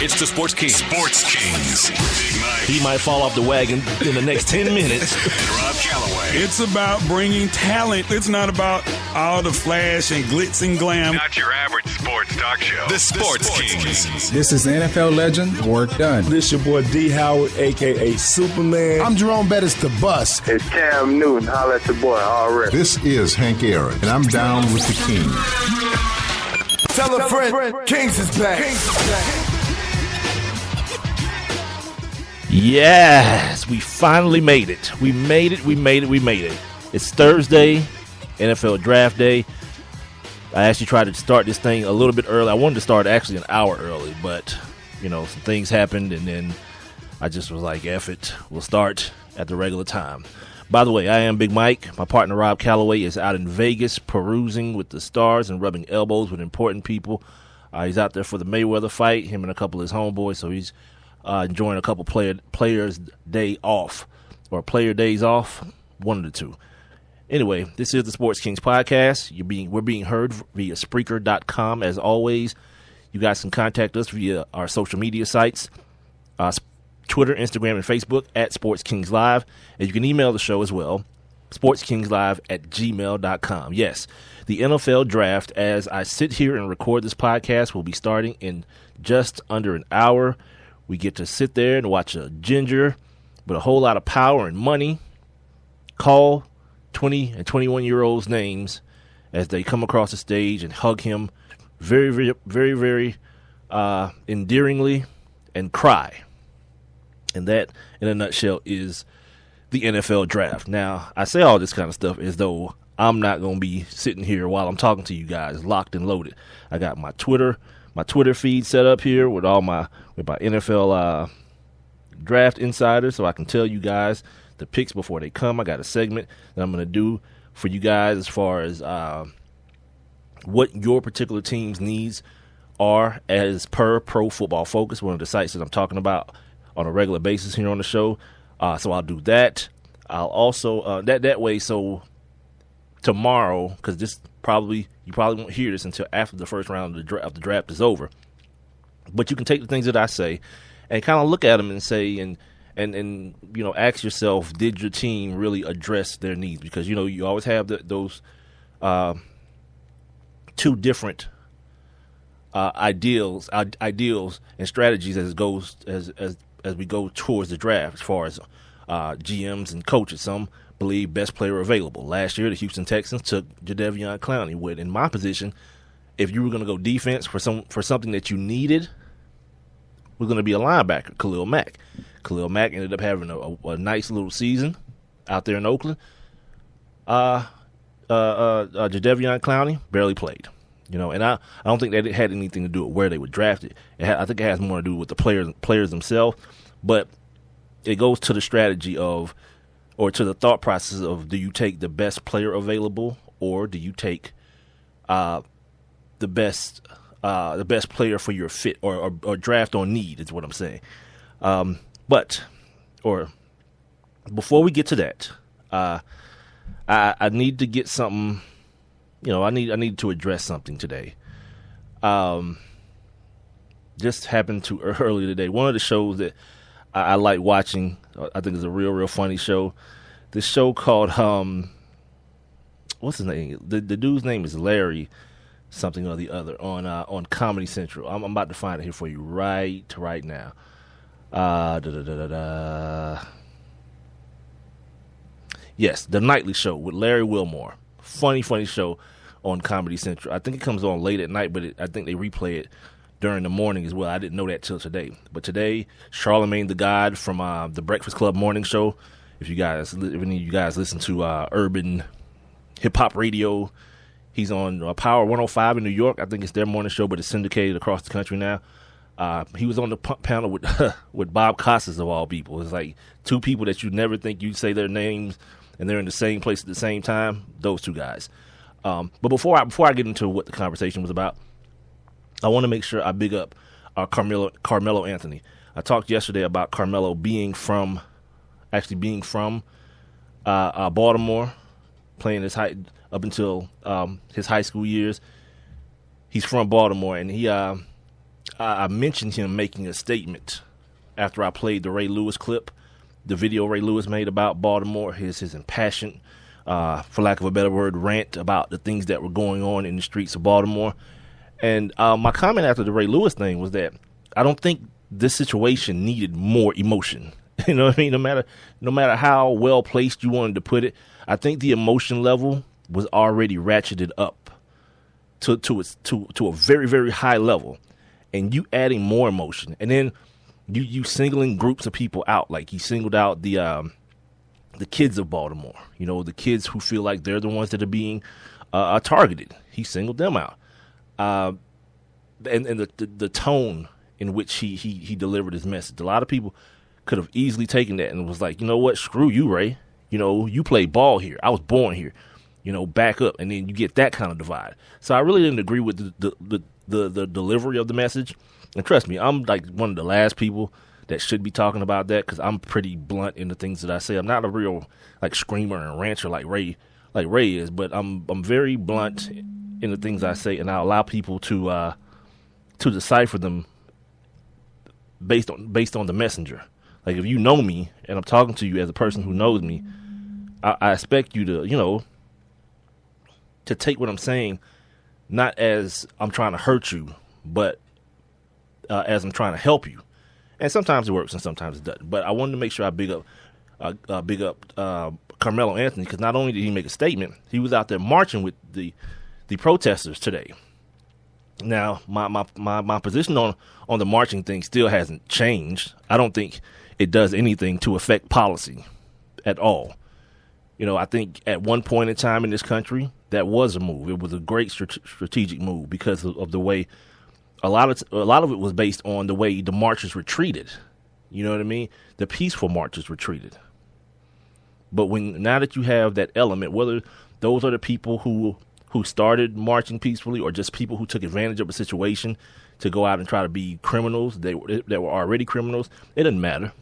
It's the Sports Kings. Sports Kings. Big Mike. He might fall off the wagon in the next 10 minutes. And Rob Calloway. It's about bringing talent. It's not about all the flash and glitz and glam. Not your average sports talk show. The Sports Kings. This is NFL legend, Work Done. This your boy D. Howard, a.k.a. Superman. I'm Jerome Bettis, the Bus. It's Cam Newton. Holla at your boy, already. This is Hank Aaron, and I'm down with the King. Tell a friend, Kings is back. Yes, we finally made it. We made it. It's Thursday, NFL Draft Day. I actually tried to start this thing a little bit early. I wanted to start actually an hour early, but, some things happened, and then I just was like, F it. We'll start at the regular time. By the way, I am Big Mike. My partner, Rob Calloway, is out in Vegas perusing with the stars and rubbing elbows with important people. He's out there for the Mayweather fight, him and a couple of his homeboys, so he's enjoying a couple players' day off, or player days off, one of the two. Anyway, this is the Sports Kings podcast. We're being heard via Spreaker.com, as always. You guys can contact us via our social media sites, Twitter, Instagram, and Facebook at Sports Kings Live. And you can email the show as well, sportskingslive@gmail.com. Yes, the NFL draft, as I sit here and record this podcast, will be starting in just under an hour. We get to sit there and watch a ginger with a whole lot of power and money call 20 and 21-year-olds' names as they come across the stage and hug him very, very, very, very endearingly and cry. And that, in a nutshell, is the NFL draft. Now, I say all this kind of stuff as though I'm not going to be sitting here while I'm talking to you guys, locked and loaded. I got my Twitter feed set up here with my NFL draft insiders, so I can tell you guys the picks before they come. I got a segment that I'm going to do for you guys as far as what your particular team's needs are as per Pro Football Focus, one of the sites that I'm talking about on a regular basis here on the show. So I'll do that. I'll also that way. So tomorrow, because you probably won't hear this until after the first round of the draft is over. But you can take the things that I say and kind of look at them and say and ask yourself, did your team really address their needs? Because you always have those two different ideals and strategies as we go towards the draft, as far as GMs and coaches. Some believe best player available. Last year, the Houston Texans took Jadeveon Clowney. In my position, if you were going to go defense for something that you needed, was going to be a linebacker, Khalil Mack. Khalil Mack ended up having a nice little season out there in Oakland. Jadeveon Clowney barely played. And I don't think that it had anything to do with where they were drafted. I think it has more to do with the players themselves. But it goes to the strategy or to the thought process of, do you take the best player available, or do you take the best player for your fit, or draft on need, is what I'm saying. But before we get to that, I need to get something. I need to address something today. Just happened to earlier today. One of the shows that I like watching, I think is a real, real funny show. This show called what's his name? The dude's name is Larry something or the other on Comedy Central. I'm about to find it here for you right now. Yes, The Nightly Show with Larry Wilmore. Funny show on Comedy Central. I think it comes on late at night, but I think they replay it during the morning as well. I didn't know that till today. But today, Charlamagne the God from the Breakfast Club morning show. If any of you guys listen to urban hip hop radio, he's on Power 105 in New York. I think it's their morning show, but it's syndicated across the country now. He was on the panel with Bob Costas, of all people. It's like two people that you never think you'd say their names, and they're in the same place at the same time. Those two guys. But before I get into what the conversation was about, I want to make sure I big up Carmelo Anthony. I talked yesterday about Carmelo being from Baltimore, playing up until his high school years. He's from Baltimore, and I mentioned him making a statement after I played the Ray Lewis clip, the video Ray Lewis made about Baltimore, his impassioned, for lack of a better word, rant about the things that were going on in the streets of Baltimore. And my comment after the Ray Lewis thing was that I don't think this situation needed more emotion. You know what I mean? No matter how well placed you wanted to put it, I think the emotion level was already ratcheted up to a very, very high level, and you adding more emotion, and then you singling groups of people out. Like he singled out the kids of Baltimore, the kids who feel like they're the ones that are being targeted. He singled them out, and the tone in which he delivered his message. A lot of people could have easily taken that and was like, you know what, screw you, Ray. You play ball here. I was born here. Back up, and then you get that kind of divide. So I really didn't agree with the delivery of the message. And trust me, I'm like one of the last people that should be talking about that because I'm pretty blunt in the things that I say. I'm not a real like screamer and rancher like Ray is, but I'm very blunt in the things I say, and I allow people to decipher them based on the messenger. Like if you know me and I'm talking to you as a person who knows me, I expect you to to take what I'm saying not as I'm trying to hurt you, but as I'm trying to help you. And sometimes it works and sometimes it doesn't. But I wanted to make sure I big up Carmelo Anthony, because not only did he make a statement, he was out there marching with the protesters today. Now, my position on the marching thing still hasn't changed. I don't think it does anything to affect policy at all. I think at one point in time in this country, that was a move. It was a great strategic move because of the way a lot of it was based on the way the marchers were treated. You know what I mean? The peaceful marchers were treated. But now that you have that element, whether those are the people who started marching peacefully or just people who took advantage of a situation to go out and try to be criminals that were already criminals, it doesn't matter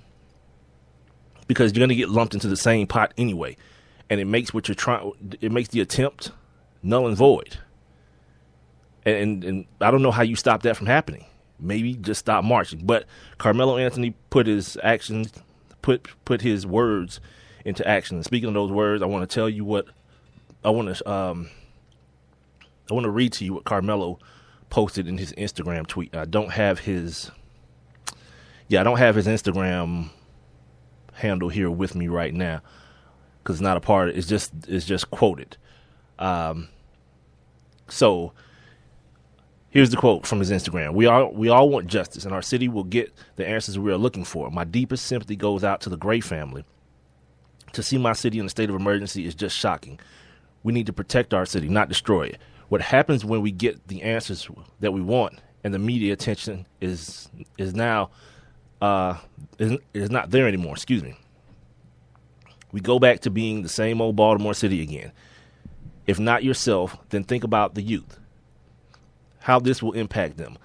because you're going to get lumped into the same pot anyway. And it makes the attempt null and void. And I don't know how you stop that from happening. Maybe just stop marching. But Carmelo Anthony put his words into action. And speaking of those words, I want to tell you what I want to read to you what Carmelo posted in his Instagram tweet. I don't have his Instagram handle here with me right now, because it's not a part of it. It's just quoted. So here's the quote from his Instagram. We all want justice, and our city will get the answers we are looking for. My deepest sympathy goes out to the Gray family. To see my city in a state of emergency is just shocking. We need to protect our city, not destroy it. What happens when we get the answers that we want and the media attention is not there anymore. Excuse me. We go back to being the same old Baltimore City again. If not yourself, then think about the youth, how this will impact them.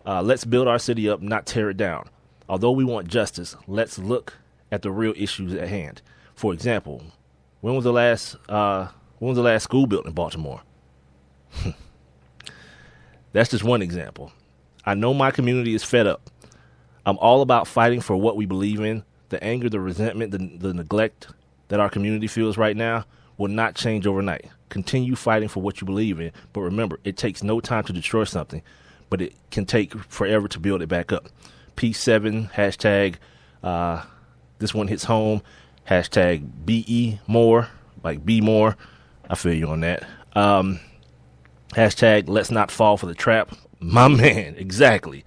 Let's build our city up, not tear it down. Although we want justice, let's look at the real issues at hand. For example, when was the last school built in Baltimore? That's just one example. I know my community is fed up. I'm all about fighting for what we believe in. The anger, the resentment, the neglect that our community feels right now will not change overnight. Continue fighting for what you believe in. But remember, it takes no time to destroy something, but it can take forever to build it back up. P7, hashtag, this one hits home, hashtag BE more, like be more. I feel you on that. Hashtag let's not fall for the trap. My man, exactly.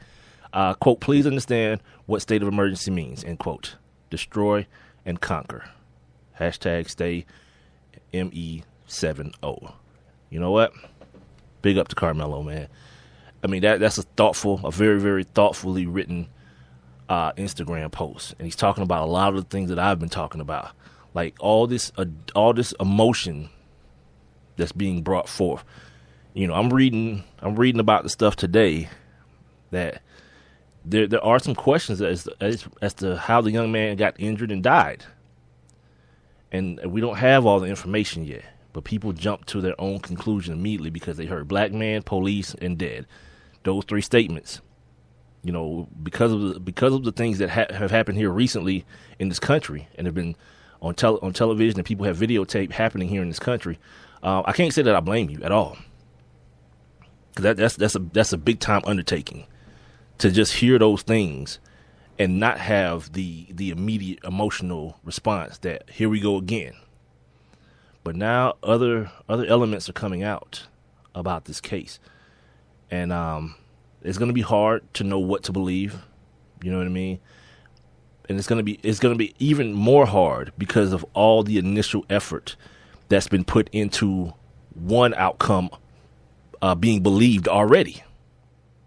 Quote, please understand what state of emergency means, end quote. Destroy and conquer. Hashtag stay ME70. You know what? Big up to Carmelo, man. I mean, that's a very, very thoughtfully written Instagram post. And he's talking about a lot of the things that I've been talking about. Like all this emotion that's being brought forth. I'm reading about the stuff today that there are some questions as to how the young man got injured and died. And we don't have all the information yet. But people jumped to their own conclusion immediately because they heard black man, police, and dead. Those three statements, you know, because of the things that have happened here recently in this country and have been on television, and people have videotape happening here in this country. I can't say that I blame you at all, because that's a big time undertaking to just hear those things and not have the immediate emotional response that here we go again. But now other elements are coming out about this case, and it's going to be hard to know what to believe. You know what I mean? And it's going to be even more hard because of all the initial effort that's been put into one outcome being believed already.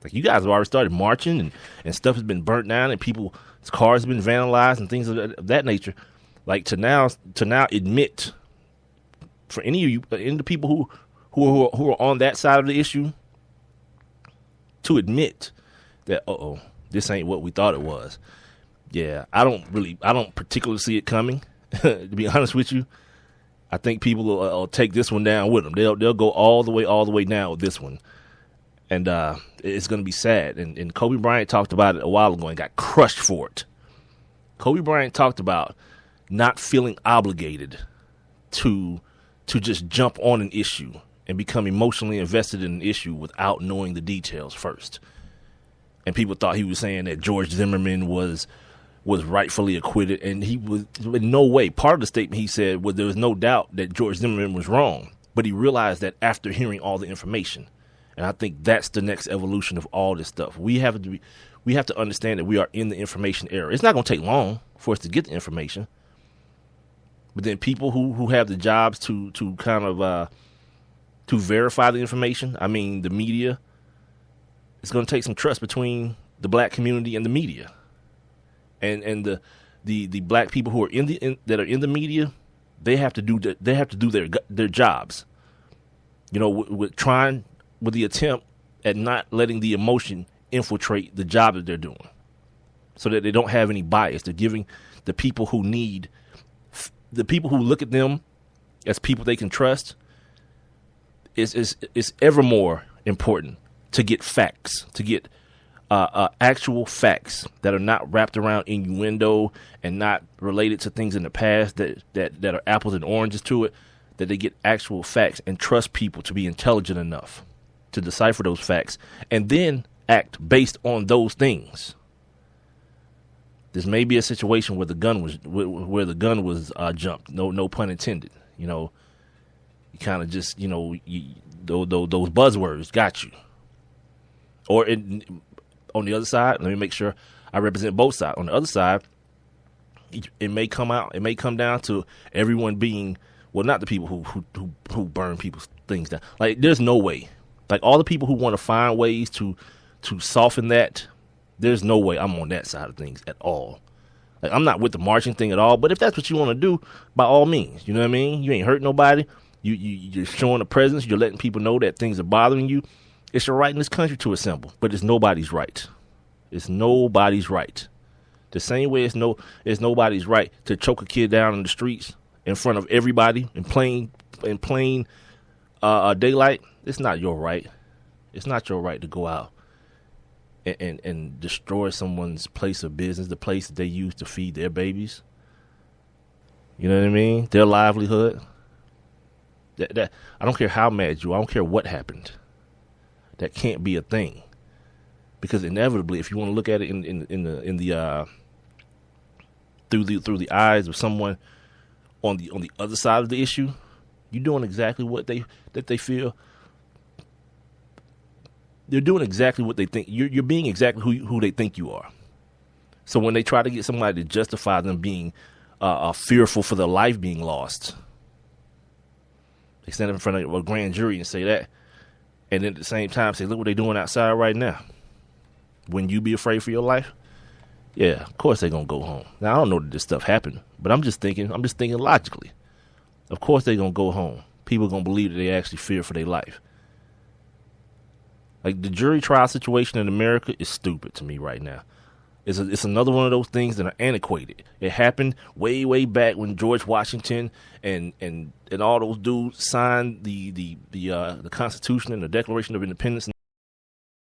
Like, you guys have already started marching, and stuff has been burnt down, and people's cars have been vandalized and things of that nature. Like, to now admit, for any of you, any of the people who are on that side of the issue, to admit that this ain't what we thought it was. Yeah, I don't particularly see it coming. To be honest with you, I think people will take this one down with them. They'll go all the way down with this one, and it's going to be sad. And Kobe Bryant talked about it a while ago and got crushed for it. Kobe Bryant talked about not feeling obligated to just jump on an issue and become emotionally invested in an issue without knowing the details first. And people thought he was saying that George Zimmerman was rightfully acquitted, and he was in no way. Part of the statement he said was there was no doubt that George Zimmerman was wrong, but he realized that after hearing all the information. And I think that's the next evolution of all this stuff. We have to understand that we are in the information era. It's not going to take long for us to get the information. But then people who have the jobs to kind of to verify the information, I mean, the media, it's going to take some trust between the black community and the media, and the black people who are that are in the media. They have to do their jobs. You know, with the attempt at not letting the emotion infiltrate the job that they're doing, so that they don't have any bias. They're giving the people who look at them as people they can trust. Is ever more important to get facts, to get actual facts that are not wrapped around innuendo and not related to things in the past that are apples and oranges to it, that they get actual facts and trust people to be intelligent enough to decipher those facts and then act based on those things. This may be a situation where the gun was jumped. No pun intended. You know, you kind of just, you know, those buzzwords got you. Or on the other side, let me make sure I represent both sides. On the other side, it may come down to everyone being, well, not the people who burn people's things down. Like, there's no way. Like, all the people who want to find ways to soften that, there's no way I'm on that side of things at all. Like, I'm not with the marching thing at all, but if that's what you want to do, by all means, you know what I mean? You ain't hurt nobody. You're showing a presence. You're letting people know that things are bothering you. It's your right in this country to assemble, but it's nobody's right. It's nobody's right. The same way it's nobody's right to choke a kid down in the streets in front of everybody in plain daylight. It's not your right. It's not your right to go out and destroy someone's place of business, the place that they use to feed their babies. You know what I mean? Their livelihood. That I don't care how mad you are. I don't care what happened. That can't be a thing, because inevitably, if you want to look at it through the eyes of someone on the other side of the issue, you're doing exactly what they feel. They're doing exactly what they think. You're being exactly who they think you are. So when they try to get somebody to justify them being fearful for their life being lost, they stand up in front of a grand jury and say that, and then at the same time say, look what they're doing outside right now. Wouldn't you be afraid for your life? Yeah, of course they're going to go home. Now, I don't know that this stuff happened, but I'm just thinking logically. Of course they're going to go home. People are going to believe that they actually fear for their life. Like, the jury trial situation in America is stupid to me right now. It's another one of those things that are antiquated. It happened way back when George Washington and all those dudes signed the Constitution and the Declaration of Independence.